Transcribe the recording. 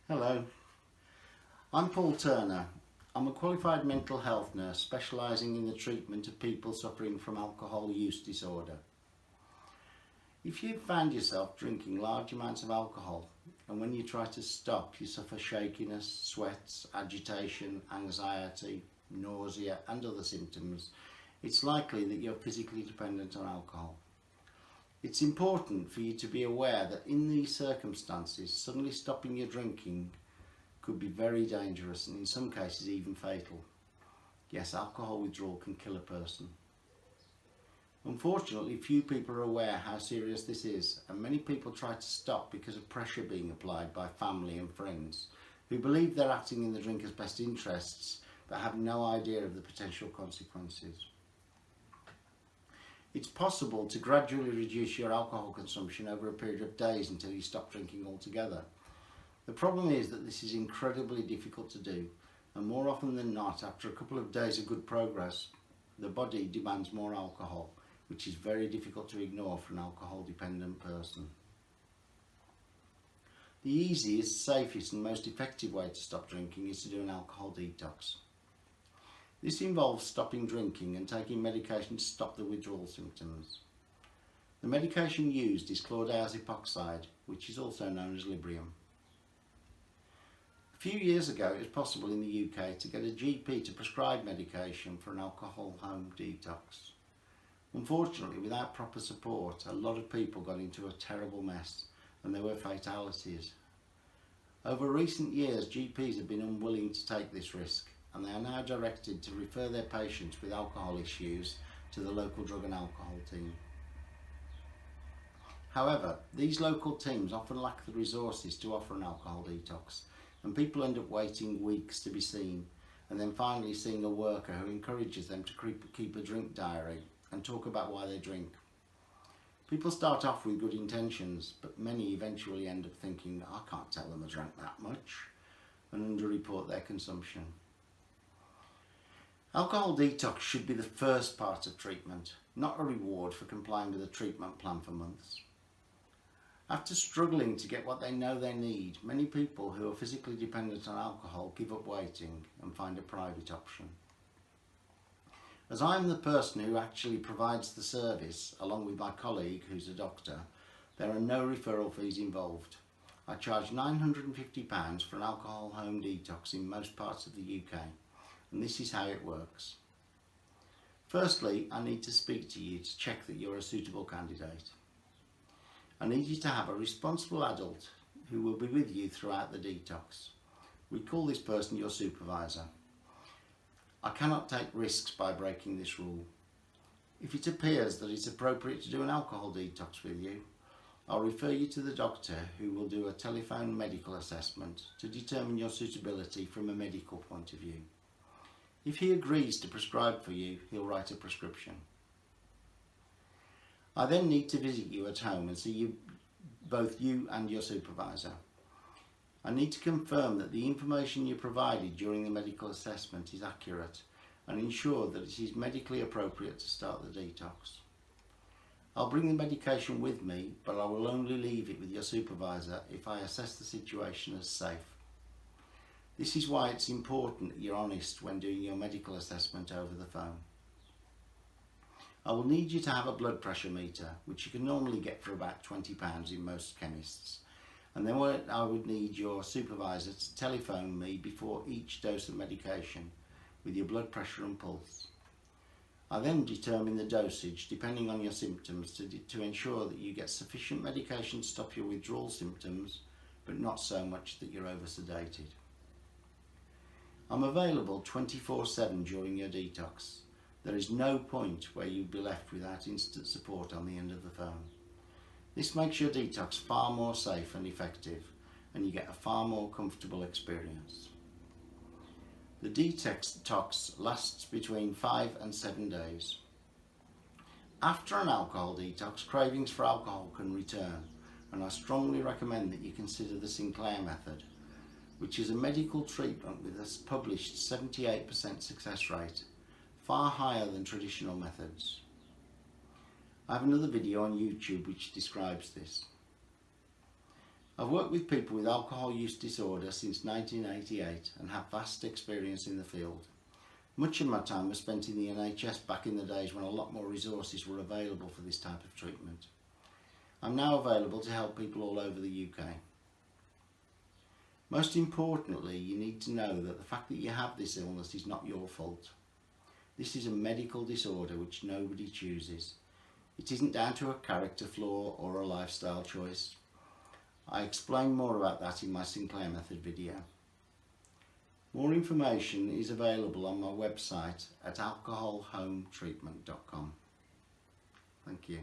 Hello, I'm Paul Turner. I'm a qualified mental health nurse specialising in the treatment of people suffering from alcohol use disorder. If you've found yourself drinking large amounts of alcohol and when you try to stop you suffer shakiness, sweats, agitation, anxiety, nausea and other symptoms, it's likely that you're physically dependent on alcohol. It's important for you to be aware that in these circumstances, suddenly stopping your drinking could be very dangerous and in some cases even fatal. Yes, alcohol withdrawal can kill a person. Unfortunately, few people are aware how serious this is, and many people try to stop because of pressure being applied by family and friends who believe they're acting in the drinker's best interests but have no idea of the potential consequences. It's possible to gradually reduce your alcohol consumption over a period of days until you stop drinking altogether. The problem is that this is incredibly difficult to do, and more often than not, after a couple of days of good progress, the body demands more alcohol, which is very difficult to ignore for an alcohol dependent person. The easiest, safest and most effective way to stop drinking is to do an alcohol detox. This involves stopping drinking and taking medication to stop the withdrawal symptoms. The medication used is chlordiazepoxide, which is also known as Librium. A few years ago it was possible in the UK to get a GP to prescribe medication for an alcohol home detox. Unfortunately, without proper support, a lot of people got into a terrible mess and there were fatalities. Over recent years, GPs have been unwilling to take this risk, and they are now directed to refer their patients with alcohol issues to the local drug and alcohol team. However, these local teams often lack the resources to offer an alcohol detox, and people end up waiting weeks to be seen, and then finally seeing a worker who encourages them to keep a drink diary and talk about why they drink. People start off with good intentions, but many eventually end up thinking, I can't tell them I drank that much, and underreport their consumption. Alcohol detox should be the first part of treatment, not a reward for complying with a treatment plan for months. After struggling to get what they know they need, many people who are physically dependent on alcohol give up waiting and find a private option. As I'm the person who actually provides the service, along with my colleague who's a doctor, there are no referral fees involved. I charge £950 for an alcohol home detox in most parts of the UK. And this is how it works. Firstly, I need to speak to you to check that you're a suitable candidate. I need you to have a responsible adult who will be with you throughout the detox. We call this person your supervisor. I cannot take risks by breaking this rule. If it appears that it's appropriate to do an alcohol detox with you, I'll refer you to the doctor who will do a telephone medical assessment to determine your suitability from a medical point of view. If he agrees to prescribe for you, he'll write a prescription. I then need to visit you at home and see both you and your supervisor. I need to confirm that the information you provided during the medical assessment is accurate and ensure that it is medically appropriate to start the detox. I'll bring the medication with me, but I will only leave it with your supervisor if I assess the situation as safe. This is why it's important that you're honest when doing your medical assessment over the phone. I will need you to have a blood pressure meter, which you can normally get for about £20 in most chemists. And then I would need your supervisor to telephone me before each dose of medication with your blood pressure and pulse. I then determine the dosage depending on your symptoms to ensure that you get sufficient medication to stop your withdrawal symptoms, but not so much that you're oversedated. I'm available 24/7 during your detox. There is no point where you'd be left without instant support on the end of the phone. This makes your detox far more safe and effective, and you get a far more comfortable experience. The detox lasts between 5 and 7 days. After an alcohol detox, cravings for alcohol can return, and I strongly recommend that you consider the Sinclair method, which is a medical treatment with a published 78% success rate, far higher than traditional methods. I have another video on YouTube which describes this. I've worked with people with alcohol use disorder since 1988 and have vast experience in the field. Much of my time was spent in the NHS back in the days when a lot more resources were available for this type of treatment. I'm now available to help people all over the UK. Most importantly, you need to know that the fact that you have this illness is not your fault. This is a medical disorder which nobody chooses. It isn't down to a character flaw or a lifestyle choice. I explain more about that in my Sinclair Method video. More information is available on my website at alcoholhometreatment.com. Thank you.